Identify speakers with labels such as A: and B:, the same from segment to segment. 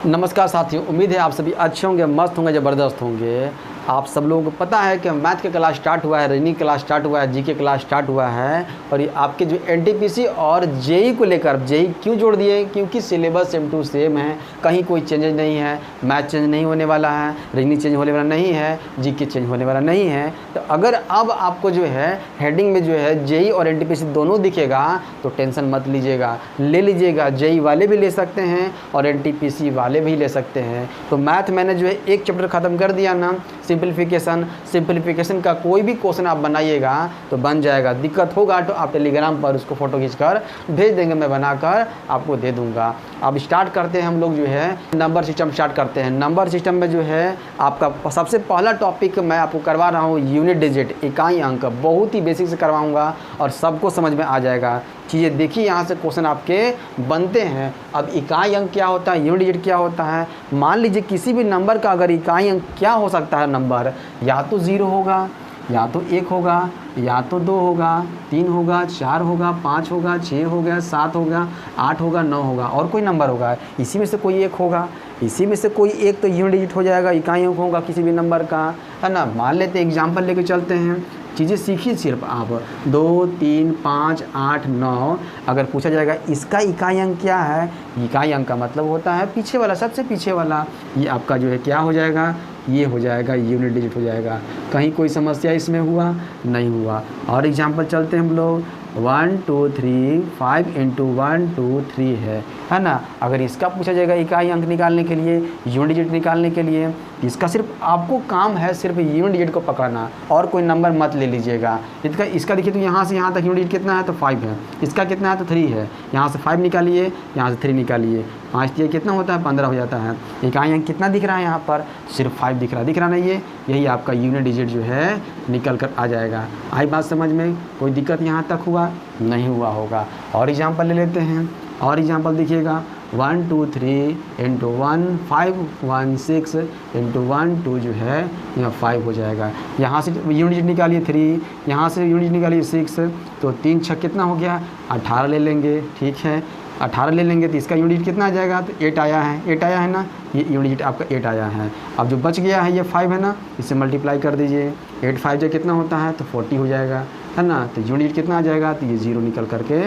A: नमस्कार साथियों, उम्मीद है आप सभी अच्छे होंगे, मस्त होंगे, ज़बरदस्त होंगे। आप सब लोगों को पता है कि मैथ का क्लास स्टार्ट हुआ है, रीजनिंग क्लास स्टार्ट हुआ है, जीके क्लास स्टार्ट हुआ है। और ये आपके जो एनटीपीसी और जेई को लेकर, जेई क्यों जोड़ दिए? क्योंकि सिलेबस सेम टू सेम है, कहीं कोई चेंजेज नहीं है। मैथ चेंज नहीं होने वाला है, रीजनिंग चेंज होने वाला नहीं है, जीके चेंज होने वाला नहीं है। तो अगर अब आपको जो है हेडिंग में जो है जेई और एनटीपीसी दोनों दिखेगा तो टेंशन मत लीजिएगा, ले लीजिएगा। जेई वाले भी ले सकते हैं और एनटीपीसी वाले भी ले सकते हैं। तो मैथ मैंने जो है एक चैप्टर ख़त्म कर दिया ना, सिंपलीफिकेशन का कोई भी क्वेश्चन आप बनाइएगा तो बन जाएगा। दिक्कत होगा तो आप टेलीग्राम पर उसको फ़ोटो खींचकर भेज देंगे, मैं बनाकर आपको दे दूंगा। अब स्टार्ट करते हैं हम लोग जो है नंबर सिस्टम स्टार्ट करते हैं। नंबर सिस्टम में जो है आपका सबसे पहला टॉपिक मैं आपको करवा रहा हूँ यूनिट डिजिट, इकाई अंक। बहुत ही बेसिक से करवाऊँगा और सबको समझ में आ जाएगा। चीज़ें देखिए, यहाँ से क्वेश्चन आपके बनते हैं। अब इकाई अंक क्या होता है, यूनिट डिजिट क्या होता है? मान लीजिए किसी भी नंबर का अगर इकाई अंक क्या हो सकता है, नंबर या तो 0 होगा, या तो 1 होगा, या तो 2 होगा, 3 होगा, 4 होगा, 5 होगा, 6 हो गया, 7 होगा, 8 होगा, 9 होगा, और कोई नंबर होगा। इसी में से कोई एक होगा, इसी में से कोई एक तो यूनिट डिजिट हो जाएगा, इकाई अंक होगा किसी भी नंबर का, है ना। मान लेते हैं, एग्जाम्पल लेके चलते हैं। चीज़ें सीखिए सिर्फ आप। 2, 3, 5, 8, 9 अगर पूछा जाएगा इसका इकाई अंक क्या है, इकाई अंक का मतलब होता है पीछे वाला, सबसे पीछे वाला। ये आपका जो है क्या हो जाएगा, ये हो जाएगा यूनिट डिजिट हो जाएगा। कहीं कोई समस्या इसमें हुआ नहीं हुआ। और एग्जांपल चलते हैं हम लोग। 1 2 3 5 × 1 2 3 है ना। अगर इसका पूछा जाएगा इकाई अंक निकालने के लिए, यूनिट डिजिट निकालने के लिए, इसका सिर्फ आपको काम है सिर्फ यूनिट डिजिट को पकड़ना, और कोई नंबर मत ले लीजिएगा। इसका देखिए तो यहाँ से यहाँ तक यूनिट डिजिट कितना है तो 5 है, इसका कितना है तो 3 है। यहाँ से 5 निकालिए, यहाँ से 3 निकालिए, 5 ये कितना होता है 15 हो जाता है। इकाई अंक कितना दिख रहा है यहाँ पर, सिर्फ 5 दिख रहा नहीं ये, यही आपका यूनिट डिजिट जो है निकल कर आ जाएगा। आई बात समझ में? कोई दिक्कत यहाँ तक हुआ नहीं हुआ होगा। और एग्जाम्पल ले लेते हैं, और एग्जाम्पल देखिएगा। 1 2 3 × 1 5 1 6 × 1 2 जो है यहाँ 5 हो जाएगा। यहाँ से यूनिट डिजिट निकालिए 3, यहाँ से यूनिट डिजिट निकालिए 6, तो 3 6 कितना हो गया 18 ले लेंगे, ठीक है। 18 ले लेंगे तो इसका यूनिट डिजिट कितना आ जाएगा तो 8 आया है, 8 आया है ना, ये यूनिट डिजिट आपका 8 आया है। अब जो बच गया है ये 5 है ना, इससे मल्टीप्लाई कर दीजिए। 8 5 जो कितना होता है तो 40 हो जाएगा, है ना। तो यूनिट डिजिट कितना आ जाएगा तो ये 0 निकल करके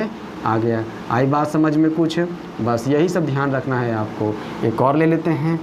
A: आ गया। आई बात समझ में कुछ? बस यही सब ध्यान रखना है आपको। एक और ले लेते हैं।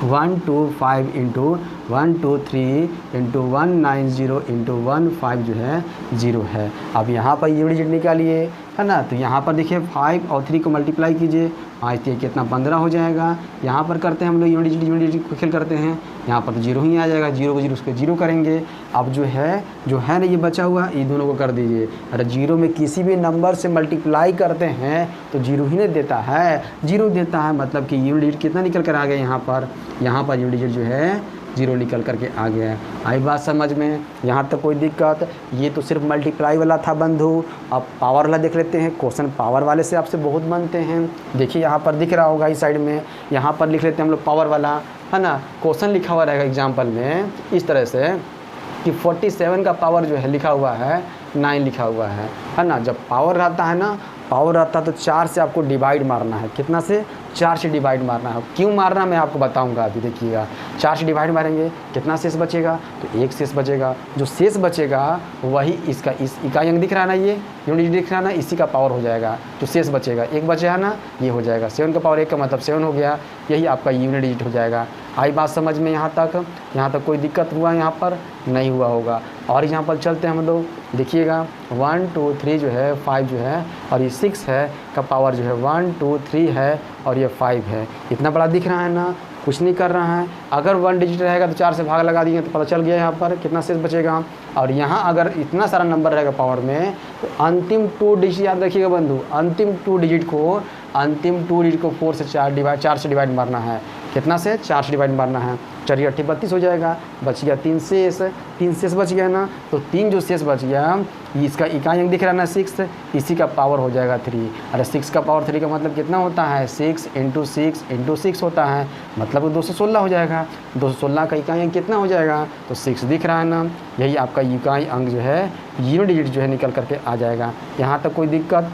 A: 1 2 5 × 1 2 3 × 190 × 1 5 जो है 0 है। अब यहाँ पर यूनिट डिजिट निकालिए, है ना। तो यहाँ पर देखिए 5 और 3 को मल्टीप्लाई कीजिए, 5 3 कितना 15 हो जाएगा। यहाँ पर करते हैं हम लोग यूनिट डिजिट को खेल करते हैं, यहाँ पर तो 0 ही आ जाएगा। 0 को 0 उसको 0 करेंगे। अब जो है ना ये बचा हुआ, ये दोनों को कर दीजिए। अरे 0 में किसी भी नंबर से मल्टीप्लाई करते हैं तो 0 ही नहीं देता है, 0 देता है। मतलब कि यूनिट डिजिट कितना निकल कर आ गया यहाँ पर यूनिट डिजिट जो है 0 निकल करके आ गया है। आई बात समझ में? यहाँ तक कोई दिक्कत? ये तो सिर्फ मल्टीप्लाई वाला था बंधु। अब पावर वाला देख लेते हैं। क्वेश्चन पावर वाले से आपसे बहुत बनते हैं। देखिए यहाँ पर दिख रहा होगा इस साइड में, यहाँ पर लिख लेते हैं हम लोग पावर वाला, है ना। क्वेश्चन लिखा हुआ रहेगा एग्जाम्पल में इस तरह से कि 47 का पावर जो है लिखा हुआ है 9 लिखा हुआ है ना। जब पावर रहता है ना, पावर रहता है तो 4 से आपको डिवाइड मारना है। कितना से? 4 से डिवाइड मारना है। क्यों मारना मैं आपको बताऊंगा अभी, देखिएगा। 4 से डिवाइड मारेंगे, कितना शेष बचेगा तो 1 शेष बचेगा। जो शेष बचेगा वही इसका, इस इकाई अंक दिख रहा है ना, ये यूनिट दिख रहा है ना, इसी का पावर हो जाएगा। जो शेष बचेगा, 1 बचा है ना, ये हो जाएगा। 7 का पावर 1 का मतलब 7 हो गया, यही आपका यूनिट डिजिट हो जाएगा। आई बात समझ में? यहाँ तक कोई दिक्कत हुआ यहाँ पर नहीं हुआ होगा। और यहाँ पर चलते हैं हम लोग, देखिएगा। 1 2 3 जो है 5 जो है, और ये 6 है का पावर जो है 1 2 3 है, और ये 5 है। इतना बड़ा दिख रहा है ना, कुछ नहीं कर रहा है। अगर 1 डिजिट रहेगा तो 4 से भाग लगा दिए तो पता चल गया यहाँ पर कितना शेष बचेगा। और यहाँ अगर इतना सारा नंबर रहेगा पावर में तो अंतिम 2 डिजिट याद रखिएगा बंधु, अंतिम 2 डिजिट को 4 से 4 से डिवाइड मारना है। कितना से? 4 से डिवाइड मारना है। 4 8 32 हो जाएगा, बच गया 3 शेष बच गया ना। तो 3 जो शेष बच गया, इसका इकाई अंक दिख रहा है ना 6, इसी का पावर हो जाएगा 3। अरे 6 का पावर 3 का मतलब कितना होता है 6 × 6 × 6 होता है, मतलब 216 हो जाएगा। 216 का इकाई अंक कितना हो जाएगा तो 6 दिख रहा है ना, यही आपका इकाई अंक जो है यूनिट डिजिट जो है निकल करके आ जाएगा। यहाँ तक कोई दिक्कत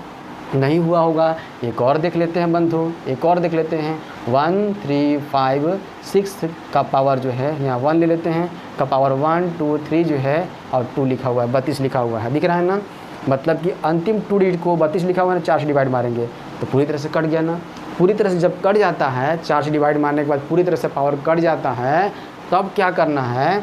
A: नहीं हुआ होगा। एक और देख लेते हैं बंधु, एक और देख लेते हैं। 1 3 5 6 का पावर जो है यहाँ 1 ले लेते हैं, का पावर 1 2 3 जो है और 2 लिखा हुआ है, 32 लिखा हुआ है, दिख रहा है ना। मतलब कि अंतिम 2 डिजिट को 32 लिखा हुआ है ना, 4 से डिवाइड मारेंगे तो पूरी तरह से कट गया ना। पूरी तरह से जब कट जाता है, 4 से डिवाइड मारने के बाद पूरी तरह से पावर कट जाता है, तब क्या करना है,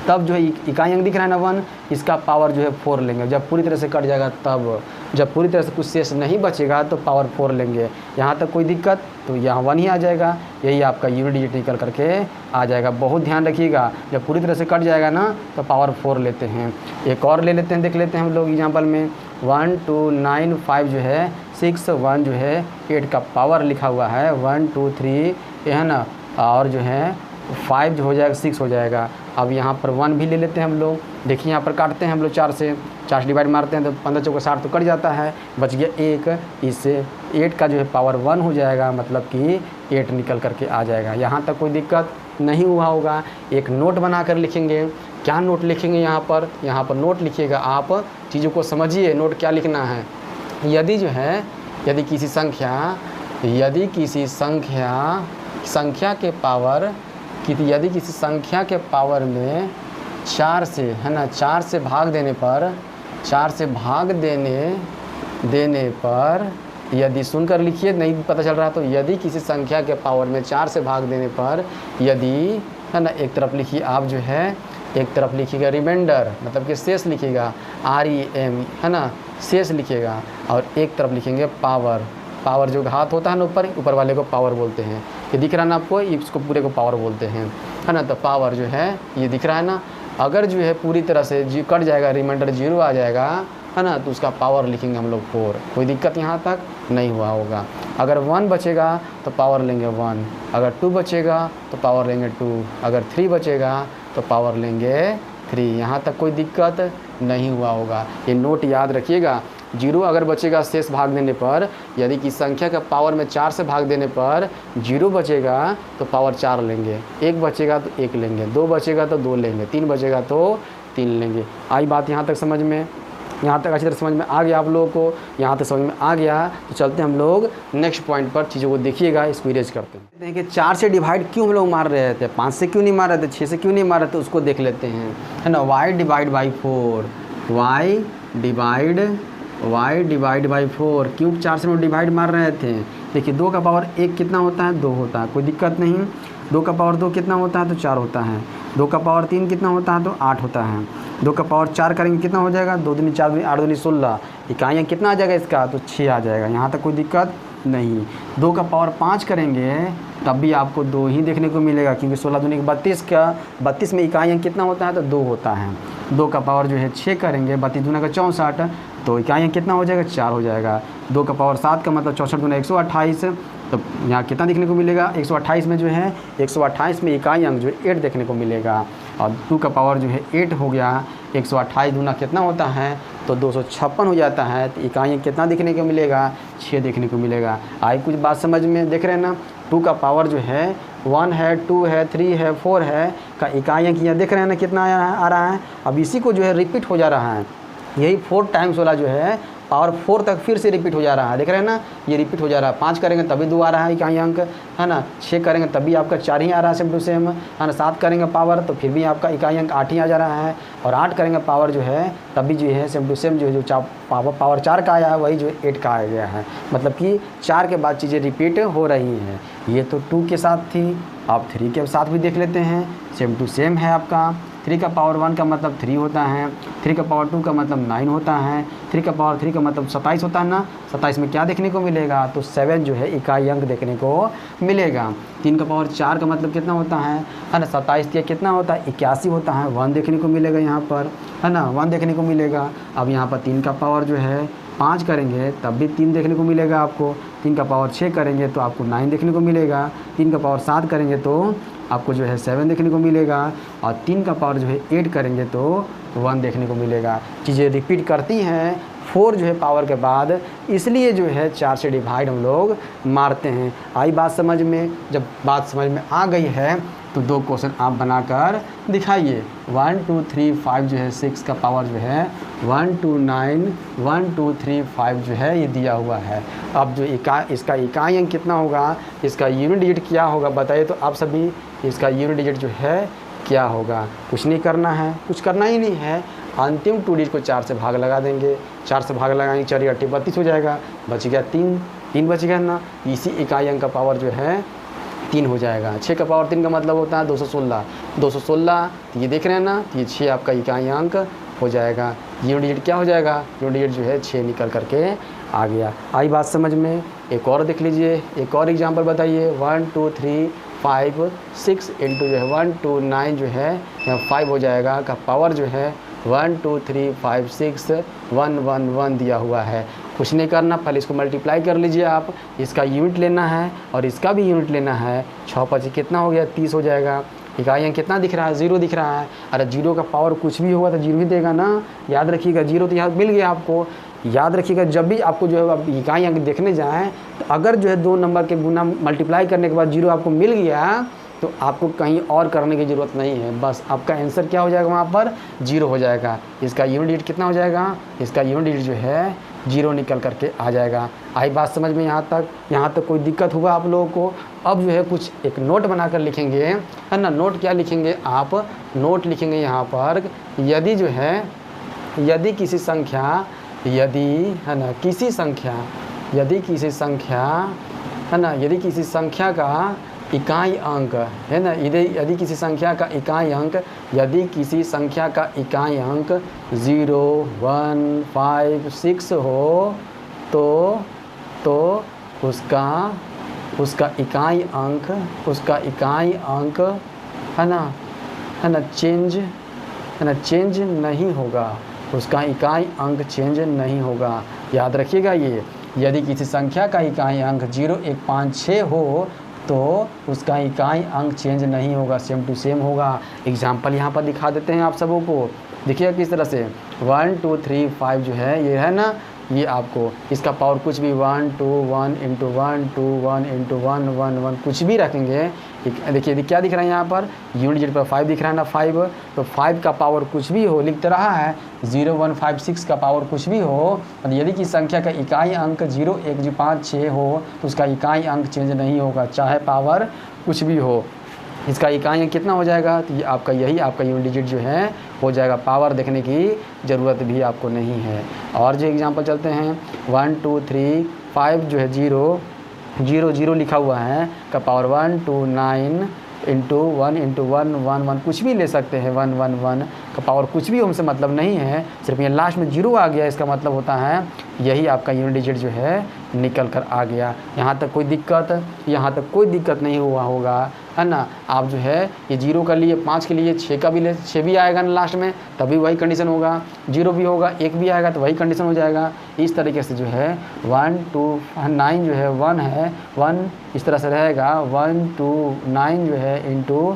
A: तब जो है इकाई अंक दिख रहा है ना 1, इसका पावर जो है 4 लेंगे। जब पूरी तरह से कट जाएगा तब, जब पूरी तरह से कुछ शेष नहीं बचेगा तो पावर 4 लेंगे। यहाँ तक कोई दिक्कत तो यहाँ 1 ही आ जाएगा, यही आपका यूनिट डिजिट निकल करके आ जाएगा। बहुत ध्यान रखिएगा, जब पूरी तरह से कट जाएगा ना तो पावर 4 लेते हैं। एक और ले लेते हैं, देख लेते हैं हम लोग एग्जाम्पल में। 1 2 9 5 जो है 6 1 जो है 8 का पावर लिखा हुआ है, 1 2 3 है ना, और जो है 5 जो हो जाएगा 6 हो जाएगा। अब यहाँ पर 1 भी ले लेते हैं हम लोग। देखिए यहाँ पर काटते हैं हम लोग 4 से डिवाइड मारते हैं तो 15 चौका 60 तो कट जाता है, बच गया 1। इससे 8 का जो है पावर 1 हो जाएगा, मतलब कि 8 निकल करके आ जाएगा। यहाँ तक कोई दिक्कत नहीं हुआ होगा। एक नोट बना कर लिखेंगे। क्या नोट लिखेंगे यहाँ पर नोट लिखिएगा। आप चीज़ों को समझिए, नोट क्या लिखना है। यदि जो है यदि किसी संख्या के पावर यदि किसी संख्या के पावर में 4 से है ना 4 से भाग देने पर यदि सुनकर लिखिए, नहीं पता चल रहा तो यदि किसी संख्या के पावर में 4 से भाग देने पर यदि है ना, एक तरफ लिखिए आप जो है, एक तरफ लिखिएगा रिमाइंडर, मतलब कि शेष लिखिएगा REM है ना, शेष लिखिएगा, और एक तरफ लिखेंगे पावर जो घात होता है ना ऊपर वाले को पावर बोलते हैं। ये दिख रहा है ना आपको, इसको पूरे को पावर बोलते हैं है ना। तो पावर जो है ये दिख रहा है ना। अगर जो है पूरी तरह से कट जाएगा, रिमाइंडर 0 आ जाएगा है ना, तो उसका पावर लिखेंगे हम लोग 4। कोई दिक्कत यहाँ तक नहीं हुआ होगा। अगर 1 बचेगा तो पावर लेंगे 1, अगर 2 बचेगा तो पावर लेंगे 2, अगर 3 बचेगा तो पावर लेंगे 3। यहाँ तक कोई दिक्कत नहीं हुआ होगा। ये नोट याद रखिएगा। 0 अगर बचेगा शेष भाग देने पर, यदि किसी संख्या का पावर में 4 से भाग देने पर 0 बचेगा तो पावर 4 लेंगे, 1 बचेगा तो 1 लेंगे, 2 बचेगा तो 2 लेंगे, 3 बचेगा तो 3 लेंगे। आई बात यहाँ तक समझ में? यहाँ तक अच्छी तरह समझ में आ गया आप लोगों को? यहाँ तक समझ में आ गया तो चलते हम लोग नेक्स्ट पॉइंट पर। चीज़ों को देखिएगा, इसको इरेज करते हैं। देखिए 4 से डिवाइड क्यों हम लोग मार रहे थे, 5 से क्यों नहीं मार रहे थे, 6 से क्यों नहीं मार रहे थे, उसको देख लेते हैं है ना। y divide by 4, y divide by 4 क्यों 4 से हम डिवाइड मार रहे थे। देखिए 2 का पावर 1 कितना होता है, 2 होता है, कोई दिक्कत नहीं। 2 का पावर 2 कितना होता है तो 4 होता है। 2 का पावर 3 कितना होता है तो 8 होता है। 2 का पावर 4 करेंगे कितना हो जाएगा, 2 दूनी 4 दूनी 8 दूनी 16, इकाइयाँ कितना आ जाएगा इसका तो 6 आ जाएगा। यहाँ तक कोई दिक्कत नहीं। 2 का पावर 5 करेंगे तब भी आपको 2 ही देखने को मिलेगा, क्योंकि 16 दूनी 32 का 32 में इकाइयाँ कितना होता है तो 2 होता है। 2 का पावर जो है 6 करेंगे, 32 दूना का 64 तो इकाइयाँ कितना हो जाएगा 4 हो जाएगा। 2 का पावर 7 का मतलब 64 दूना 128, तो यहाँ कितना देखने को मिलेगा 128 में जो है 128 में इकाई अंक जो है 8 देखने को मिलेगा। और 2 का पावर जो है 8 हो गया, 128 दूना कितना होता है तो 256 हो जाता है। तो इकाइयाँ कितना देखने को मिलेगा 6 देखने को मिलेगा। आई कुछ बात समझ में? देख रहे हैं ना, 2 का पावर जो है 1 है, 2 है, 3 है, 4 है का इकाइयाँ की देख रहे हैं ना कितना आ रहा है। अब इसी को जो है रिपीट हो जा रहा है, यही 4 टाइम्स वाला जो है पावर 4 तक फिर से रिपीट हो जा रहा है। देख रहे हैं ना, ये रिपीट हो जा रहा है। 5 करेंगे तभी 2 आ रहा है इकाई अंक है ना, 6 करेंगे तभी आपका 4 ही आ रहा है सेम टू सेम है ना। 7 करेंगे पावर तो फिर भी आपका इकाई अंक 8 ही आ जा रहा है, और 8 करेंगे पावर जो है तभी जो है सेम टू सेम जो पावर 4 का आया है वही जो 8 का आ गया है। मतलब कि 4 के बाद चीज़ें रिपीट हो रही हैं। ये तो 2 के साथ थी, आप 3 के साथ भी देख लेते हैं, सेम टू सेम है आपका। 3 का पावर 1 का मतलब 3 होता है, 3 का पावर 2 का मतलब 9 होता है, 3 का पावर 3 का मतलब 27 होता है ना। 27 में क्या देखने को मिलेगा तो 7 जो है इकाई अंक देखने को मिलेगा। 3 का पावर 4 का मतलब कितना होता है ना, 27 का कितना होता है 81 होता है, 1 देखने को मिलेगा यहाँ पर है ना, 1 देखने को मिलेगा। अब यहाँ पर 3 का पावर जो है 5 करेंगे तब भी 3 देखने को मिलेगा आपको। 3 का पावर 6 करेंगे तो आपको 9 देखने को मिलेगा। 3 का पावर 7 करेंगे तो आपको जो है 7 देखने को मिलेगा, और 3 का पावर जो है 8 करेंगे तो 1 देखने को मिलेगा। चीज़ें रिपीट करती हैं 4 जो है पावर के बाद, इसलिए जो है 4 से डिवाइड हम लोग मारते हैं। आई बात समझ में? जब बात समझ में आ गई है तो 2 क्वेश्चन आप बनाकर दिखाइए। 1 2 3 5 जो है 6 का पावर जो है 1 2 9 1 2 3 5 जो है ये दिया हुआ है। अब जो इसका इकाई अंक कितना होगा, इसका यूनिट डिजिट क्या होगा बताइए तो आप सभी। इसका यूनिट डिजिट जो है क्या होगा, कुछ नहीं करना है, कुछ करना ही नहीं है। अंतिम 2 डिजिट को 4 से भाग लगा देंगे, 4 से भाग लगाएंगे 4 8 32 हो जाएगा, बच गया 3 बच गया ना। इसी इकाई अंक का पावर जो है 3 हो जाएगा। 6 का पावर 3 का मतलब होता है 216 तो ये देख रहे हैं ना, तो ये 6 आपका इकाई अंक हो जाएगा। यूनिट डिजिट क्या हो जाएगा, यूनिट डिजिट जो है 6 निकल करके आ गया। आई बात समझ में। एक और देख लीजिए, एक और एग्जांपल बताइए। 1 2 3 5 6 इंटू जो है 1 2 9 जो है यहाँ 5 हो जाएगा का पावर जो है 1 2 3 5 6 1 1 1 दिया हुआ है। कुछ नहीं करना, पहले इसको मल्टीप्लाई कर लीजिए आप। इसका यूनिट लेना है और इसका भी यूनिट लेना है। 6 5 कितना हो गया 30 हो जाएगा। इकाई अंक कितना दिख रहा है, 0 दिख रहा है। अरे 0 का पावर कुछ भी होगा तो 0 ही देगा ना, याद रखिएगा। 0 तो यहाँ मिल गया आपको, याद रखिएगा। जब भी आपको जो है इकाई अंक देखने जाएँ तो अगर जो है 2 नंबर के गुना मल्टीप्लाई करने के बाद 0 आपको मिल गया तो आपको कहीं और करने की ज़रूरत नहीं है, बस आपका आंसर क्या हो जाएगा वहाँ पर 0 हो जाएगा। इसका यूनिट डिजिट कितना हो जाएगा, इसका यूनिट डिजिट जो है 0 निकल करके आ जाएगा। आई बात समझ में यहाँ तक कोई दिक्कत हुआ आप लोगों को। अब जो है कुछ एक नोट बनाकर लिखेंगे, है ना। नोट क्या लिखेंगे आप, नोट लिखेंगे यहाँ पर, यदि जो है यदि किसी संख्या यदि है ना किसी संख्या यदि किसी संख्या है ना यदि किसी संख्या का इकाई अंक है ना यदि किसी संख्या का इकाई अंक 0 1 5 6 हो तो उसका इकाई अंक है ना चेंज नहीं होगा। उसका इकाई अंक चेंज नहीं होगा। याद रखिएगा ये, यदि किसी संख्या का इकाई अंक 0 1 5 6 हो तो उसका इकाई अंक चेंज नहीं होगा, सेम टू सेम होगा। एग्जाम्पल यहाँ पर दिखा देते हैं आप सबों को, देखिएगा किस तरह से। 1 2 3 5 जो है ये है ना, ये आपको इसका पावर कुछ भी 1 2 1 इंटू 1 2 1 इंटू 1 1 1 कुछ भी रखेंगे। देखिए क्या दिख रहा है यहाँ पर, यूनिट डिजिट पर 5 दिख रहा है ना, 5। तो 5 का पावर कुछ भी हो, लिखते रहा है 0 1 5 6 का पावर कुछ भी हो, और यदि किसी संख्या का इकाई अंक 0 1 5 6 हो तो उसका इकाई अंक चेंज नहीं होगा, चाहे पावर कुछ भी हो। इसका इकाई अंक कितना हो जाएगा, तो ये आपका यूनिट डिजिट जो है हो जाएगा। पावर देखने की ज़रूरत भी आपको नहीं है। और जो एग्जांपल चलते हैं 1 2 3 5 जो है 0 0 0 लिखा हुआ है का पावर 1 2 9 इंटू 1 इंटू 1 1 1 कुछ भी ले सकते हैं। 1 1 1 का पावर कुछ भी हमसे मतलब नहीं है, सिर्फ ये लास्ट में 0 आ गया, इसका मतलब होता है यही आपका यूनिट डिजिट जो है निकल कर आ गया। यहाँ तक कोई दिक्कत नहीं हुआ होगा, है ना। आप जो है ये 0 का लिए 5 के लिए 6 भी आएगा ना लास्ट में, तभी वही कंडीशन होगा। 0 भी होगा, 1 भी आएगा तो वही कंडीशन हो जाएगा। इस तरीके से जो है 1 2 9 जो है 1 है 1 इस तरह से रहेगा। 1 2 9 जो है इंटू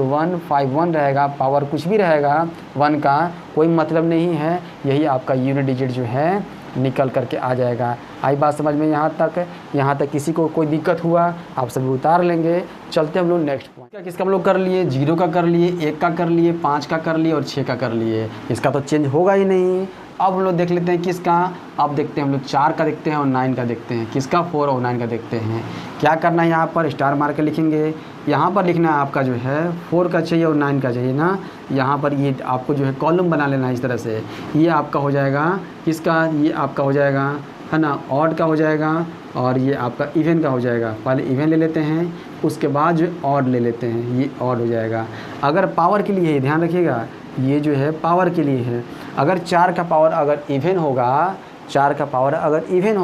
A: 1 5 1 रहेगा, पावर कुछ भी रहेगा 1 का कोई मतलब नहीं है, यही आपका यूनिट डिजिट जो है निकल करके आ जाएगा। आई बात समझ में यहाँ तक किसी को कोई दिक्कत हुआ आप सभी उतार लेंगे। चलते हम लोग नेक्स्ट पॉइंट। किसका हम लोग कर लिए, 0 का कर लिए, 1 का कर लिए, 5 का कर लिए और 6 का कर लिए। इसका तो चेंज होगा ही नहीं। अब हम लोग देख लेते हैं किसका। अब देखते हैं हम लोग 4 का देखते हैं और 9 का देखते हैं। किसका 4 और 9 का देखते हैं। क्या करना है, यहाँ पर स्टार मार के लिखेंगे। यहाँ पर लिखना है आपका जो है 4 का चाहिए और 9 का चाहिए ना। यहाँ पर ये आपको जो है कॉलम बना लेना है इस तरह से। ये आपका हो जाएगा किसका, ये आपका हो जाएगा है ना ऑड का हो जाएगा, और ये आपका इवन का हो जाएगा। पहले इवन ले लेते हैं, उसके बाद जो ऑड ले लेते हैं, ये ऑड हो जाएगा। अगर पावर के लिए है, ध्यान रखिएगा ये जो है पावर के लिए है। अगर 4 का पावर अगर इवन होगा, 4 का पावर अगर इवन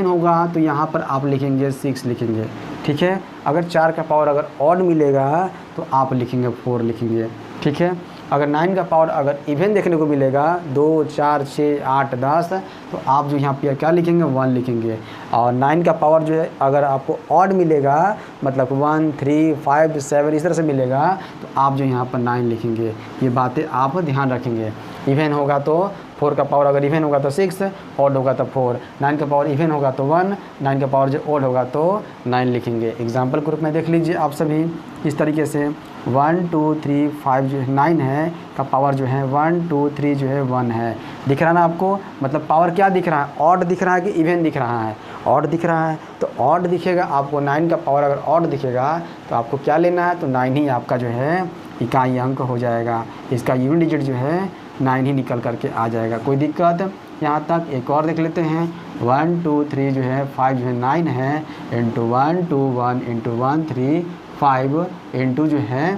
A: होगा तो यहाँ पर आप लिखेंगे 6 लिखेंगे, ठीक है। अगर 4 का पावर अगर ऑड मिलेगा तो आप लिखेंगे 4 लिखेंगे, ठीक है। अगर 9 का पावर अगर इवन देखने को मिलेगा 2 4 6 8 10 तो आप जो यहाँ पर क्या लिखेंगे 1 लिखेंगे। और 9 का पावर जो है अगर आपको ऑड मिलेगा मतलब 1 3 5 7 इस तरह से मिलेगा तो आप जो यहाँ पर 9 लिखेंगे। ये बातें आप ध्यान रखेंगे। इवन होगा तो 4 का पावर अगर इवन होगा तो 6, ऑड होगा तो 4, 9 का पावर इवन होगा तो 1, 9 का पावर जो ऑड होगा तो 9 लिखेंगे। एग्जाम्पल ग्रुप में देख लीजिए आप सभी इस तरीके से 1 2 3 5 जो है 9 है का पावर जो है 1 2 3 जो है 1 है। दिख रहा ना आपको, मतलब पावर क्या दिख रहा है, ऑड दिख रहा है कि इवन दिख रहा है, ऑड दिख रहा है। तो ऑड दिखेगा आपको, 9 का पावर अगर ऑड दिखेगा तो आपको क्या लेना है, तो 9 ही आपका जो है इकाई अंक हो जाएगा। इसका यूनिट डिजिट जो है 9 ही निकल करके आ जाएगा। कोई दिक्कत यहाँ तक? एक और देख लेते हैं। 1 2 3 जो है 5 जो है 9 है, इंटू 1 2 1 इंटू 1 3 5 इंटू जो है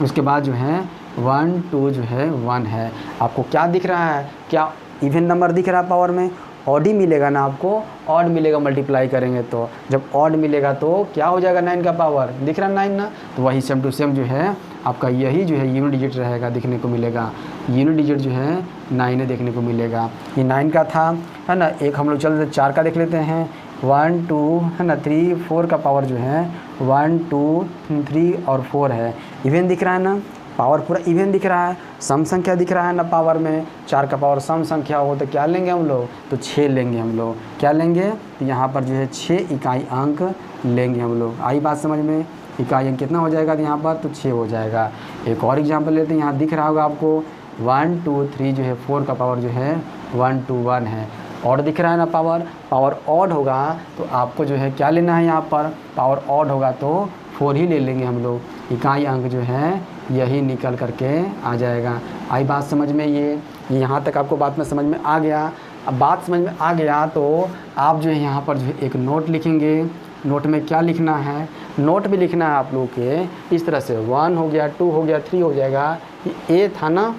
A: उसके बाद जो है 1 2 जो है 1 है। आपको क्या दिख रहा है, क्या इवन नंबर दिख रहा है पावर में? ऑड ही मिलेगा ना आपको, ऑड मिलेगा मल्टीप्लाई करेंगे तो। जब ऑड मिलेगा तो क्या हो जाएगा, 9 का पावर दिख रहा है 9 ना, तो वही सेम टू सेम जो है आपका यही जो है यूनिट डिजिट रहेगा, दिखने को मिलेगा। यूनिट डिजिट जो है 9 देखने को मिलेगा। ये 9 का था, है ना। एक हम लोग चलते 4 का देख लेते हैं। 1 2 है ना 3 4 का पावर जो है 1 2 3 और 4 है। इवन दिख रहा है ना, पावर पूरा इवन दिख रहा है। सम संख्या दिख रहा है ना पावर में। 4 का पावर सम संख्या हो तो क्या लेंगे हम लोग, तो 6 लेंगे हम लोग। क्या लेंगे, तो यहाँ पर जो है 6 इकाई अंक लेंगे हम लोग। आई बात समझ में? इकाई अंक कितना हो जाएगा, तो यहाँ पर तो 6 हो जाएगा। एक और एग्जाम्पल लेते हैं। यहाँ दिख रहा होगा आपको 1 2 3 जो है 4 का पावर जो है 1 2 1 है। ऑड दिख रहा है ना पावर, पावर ऑड होगा तो आपको जो है क्या लेना है, यहाँ पर पावर ऑड होगा तो 4 ही ले लेंगे हम लोग। इकाई अंक जो है यही निकल करके आ जाएगा। आई बात समझ में? ये यहाँ तक आपको बात में समझ में आ गया। अब बात समझ में आ गया तो आप जो है यहाँ पर जो है एक नोट लिखेंगे। नोट में क्या लिखना है, नोट भी लिखना है आप लोगों के इस तरह से। 1 हो गया, 2 हो गया, 3 हो जाएगा। ये ए था ना,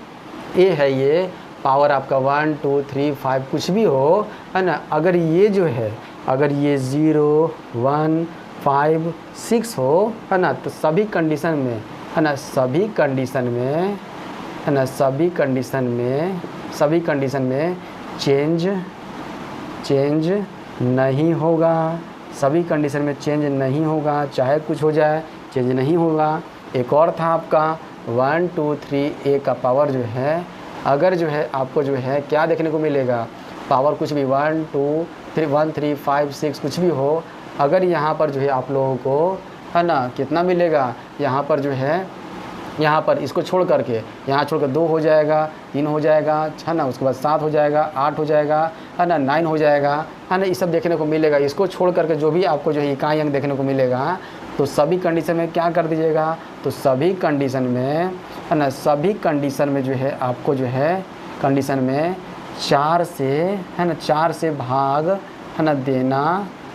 A: ए है ये पावर आपका 1 2 3 5 कुछ भी हो, है ना। अगर ये जो है, अगर ये 0 1 5 6 हो, है ना, तो सभी कंडीशन में, है ना, सभी कंडीशन में, है ना, सभी कंडीशन में चेंज नहीं होगा। सभी कंडीशन में चेंज नहीं होगा, चाहे कुछ हो जाए चेंज नहीं होगा। एक और था आपका 1 2 3 ए का पावर जो है, अगर जो है आपको जो है क्या देखने को मिलेगा, पावर कुछ भी 1 2 3 1 3 5 6 कुछ भी हो, अगर यहाँ पर जो है आप लोगों को, है ना, कितना मिलेगा, यहाँ पर जो है, यहाँ पर इसको छोड़ करके, यहाँ छोड़ कर 2 हो जाएगा, 3 हो जाएगा, है ना, उसके बाद 7 हो जाएगा, 8 हो जाएगा, है ना, 9 हो जाएगा, है ना, ये सब देखने को मिलेगा। इसको छोड़ करके जो भी आपको जो है इकाई अंक देखने को मिलेगा, तो सभी कंडीशन में क्या कर दीजिएगा, तो सभी कंडीशन में, है ना, सभी कंडीशन में जो है आपको जो है कंडीशन में 4 से, है ना, 4 से भाग, है ना,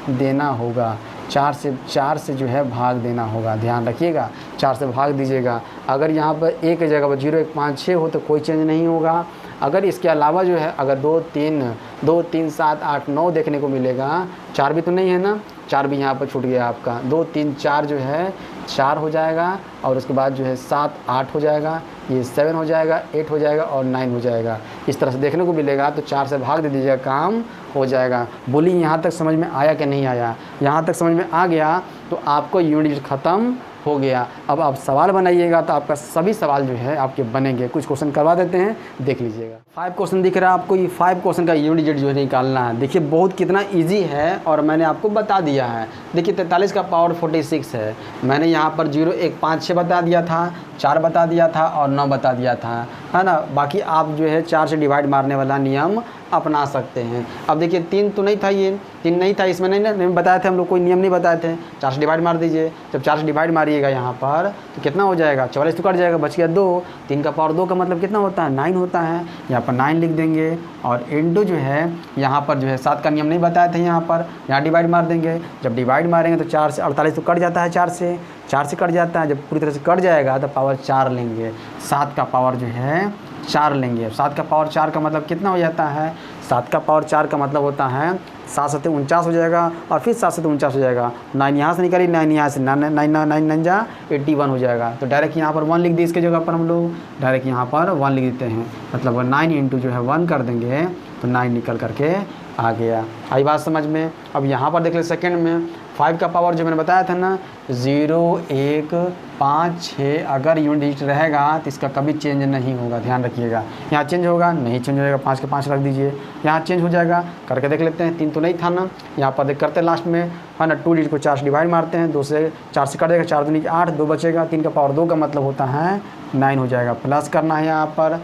A: देना होगा। 4 से जो है भाग देना होगा, ध्यान रखिएगा। 4 से भाग दीजिएगा। अगर यहाँ पर एक जगह पर 0 1 5 6 हो तो कोई चेंज नहीं होगा। अगर इसके अलावा जो है अगर 2 3 7 8 9 देखने को मिलेगा, 4 भी तो नहीं है ना, 4 भी यहाँ पर छूट गया आपका। 2 3 4 जो है 4 हो जाएगा, और उसके बाद जो है 7 8 हो जाएगा, ये 7 हो जाएगा, 8 हो जाएगा और 9 हो जाएगा। इस तरह से देखने को मिलेगा, तो 4 से भाग दे दीजिएगा, काम हो जाएगा। बोलिए यहाँ तक समझ में आया कि नहीं आया? यहाँ तक समझ में आ गया तो आपको यूनिट ख़त्म हो गया। अब आप सवाल बनाइएगा तो आपका सभी सवाल जो है आपके बनेंगे। कुछ क्वेश्चन करवा देते हैं, देख लीजिएगा। 5 क्वेश्चन दिख रहा है आपको। ये 5 क्वेश्चन का यूनिट डिजिट जो है निकालना है। देखिए बहुत कितना इजी है और मैंने आपको बता दिया है। देखिए 43 का पावर 46 है। मैंने यहाँ पर 0 1 5 6 बता दिया था, 4 बता दिया था और 9 बता दिया था, है ना। बाकी आप जो है 4 से डिवाइड मारने वाला नियम अपना सकते हैं। अब देखिए 3 तो नहीं था, ये 3 नहीं था, इसमें नहीं बताए थे हम लोग, कोई नियम नहीं बताए थे। 4 से डिवाइड मार दीजिए। जब 4 से डिवाइड मारिएगा यहाँ पर तो कितना हो जाएगा, 44 तो कट जाएगा, बच गया 2। 3 का पावर 2 का मतलब कितना होता है, 9 होता है। यहाँ पर 9 लिख देंगे और इंटू जो है यहाँ पर जो है 7 का नियम नहीं बताए थे, यहाँ पर यहाँ डिवाइड मार देंगे। जब डिवाइड मारेंगे तो 4 से 48 तो कट जाता है, 4 से कट जाता है। जब पूरी तरह से कट जाएगा तो पावर 4 लेंगे। 7 का पावर जो है 4 लेंगे। 7 का पावर 4 का मतलब कितना हो जाता है, 7 का पावर 4 का मतलब होता है 7 7 49 हो जाएगा, और फिर 7 7 49 हो जाएगा। 9 यहाँ से निकाली, 9 यहाँ से, 9 9 जा 81 हो जाएगा। तो डायरेक्ट यहाँ पर 1 लिख दी, इसके जगह पर हम लोग डायरेक्ट यहाँ पर 1 लिख देते हैं। मतलब 9 इंटू जो है 1 कर देंगे तो 9 निकल करके आ गया। आई बात समझ में? अब यहाँ पर देख ले सेकेंड में 5 का पावर जो मैंने बताया था ना 0 1 5 6 अगर यूनिट डिजिट रहेगा तो इसका कभी चेंज नहीं होगा, ध्यान रखिएगा। यहाँ चेंज होगा नहीं, चेंज हो जाएगा, 5 के 5 रख दीजिए, यहाँ चेंज हो जाएगा, करके देख लेते हैं। 3 तो नहीं था ना, यहाँ पर देख करते हैं लास्ट में है ना, 2 डिजिट को 4 से डिवाइड मारते हैं, 2 से 4 से कट जाएगा, 4 दूनी 8, 2 बचेगा, 3 का पावर 2 का मतलब होता है 9 हो जाएगा। प्लस करना है यहाँ पर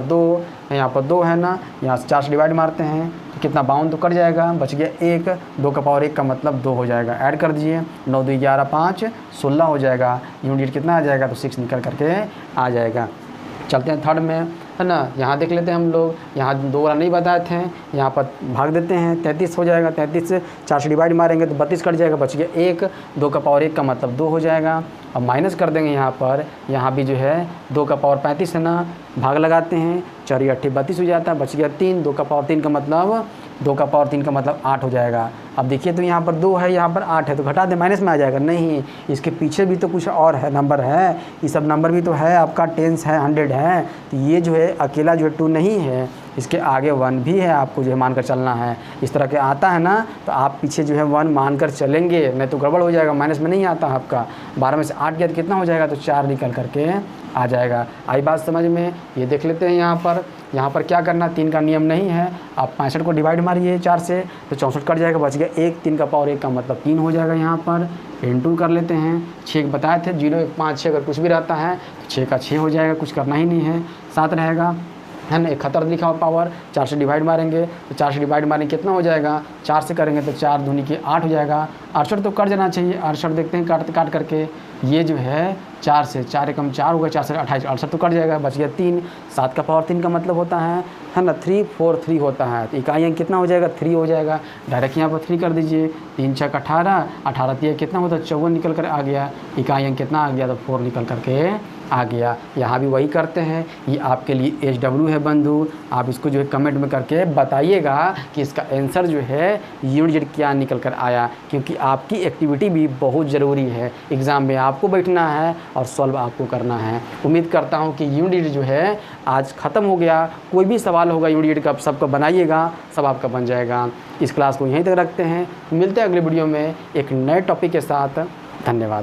A: 2, यहाँ पर 2 है ना, यहाँ से 4 से डिवाइड मारते हैं तो कितना 52 तो कट जाएगा, बच गया 1, 2 का पावर 1 का मतलब 2 हो जाएगा। ऐड कर दीजिए, 9 2 11 5 16 हो जाएगा। यूनिट कितना आ जाएगा तो 6 निकल करके आ जाएगा। चलते हैं थर्ड में, है ना, यहाँ देख लेते हैं हम लोग, यहाँ 2 वाला नहीं बताए थे, यहाँ पर भाग देते हैं, 33 हो जाएगा। 33 से 4 से डिवाइड मारेंगे तो 32 कट जाएगा, बच गया 1, 2 का पावर 1 का मतलब 2 हो जाएगा। अब माइनस कर देंगे यहाँ पर, यहाँ भी जो है 2 का पावर 35 है ना, भाग लगाते हैं, 4 8 32 हो जाता है, बच गया 3, 2 का पावर 3 का मतलब 2 का पावर 3 का मतलब 8 हो जाएगा। अब देखिए तो यहाँ पर 2 है, यहाँ पर 8 है, तो घटा दे, माइनस में आ जाएगा। नहीं, इसके पीछे भी तो कुछ और है, नंबर है, ये सब नंबर भी तो है, आपका 10 है, 100 है, तो ये जो है अकेला जो है 2 नहीं है, इसके आगे 1 भी है, आपको जो है मानकर चलना है। इस तरह के आता है ना तो आप पीछे जो है 1 मानकर चलेंगे, नहीं तो गड़बड़ हो जाएगा, माइनस में नहीं आता आपका। 12 में से 8 गया तो कितना हो जाएगा, तो 4 निकल करके आ जाएगा। आई बात समझ में? ये देख लेते हैं यहाँ पर क्या करना, 3 का नियम नहीं है, आप 65 को डिवाइड मारिए 4 से तो 64 कट जाएगा, बच गया 1, 3 का पावर 1 का मतलब 3 हो जाएगा। यहाँ पर इंटू कर लेते हैं, 6 बताए थे, 0 1 5 6 अगर कुछ भी रहता है तो 6 का 6 हो जाएगा, कुछ करना ही नहीं है, 7 रहेगा, है ना। 71 लिखा हुआ पावर, 4 से डिवाइड मारेंगे तो 4 से डिवाइड मारेंगे कितना हो जाएगा, 4 से करेंगे तो 4 दूनी के 8 हो जाएगा। 68 तो कट जाना चाहिए, 68 देखते हैं काट करके, ये जो है 4 से 4 एकम 4 होगा, 4 से 28, 68 तो कट जाएगा, बच गया 3। 7 का पावर 3 का मतलब होता है ना 3 4 3 होता है, तो इकाई अंक कितना हो जाएगा, 3 हो जाएगा। डायरेक्ट यहाँ पर 3 कर दीजिए, 3 6 18, 18 3 कितना होता है 54 निकल कर आ गया, इकाई अंक कितना आ गया तो 4 निकल करके आ गया। यहाँ भी वही करते हैं, ये आपके लिए HW है बंधु, आप इसको जो है कमेंट में करके बताइएगा कि इसका आंसर जो है यूनिट डिजिट क्या निकल कर आया, क्योंकि आपकी एक्टिविटी भी बहुत ज़रूरी है। एग्ज़ाम में आपको बैठना है और सॉल्व आपको करना है। उम्मीद करता हूँ कि यूनिट डिजिट जो है आज ख़त्म हो गया। कोई भी सवाल होगा यूनिट डिजिट का आप सबको बनाइएगा, सब आपका बन जाएगा। इस क्लास को यहीं तक रखते हैं, मिलते हैं अगले वीडियो में एक नए टॉपिक के साथ। धन्यवाद।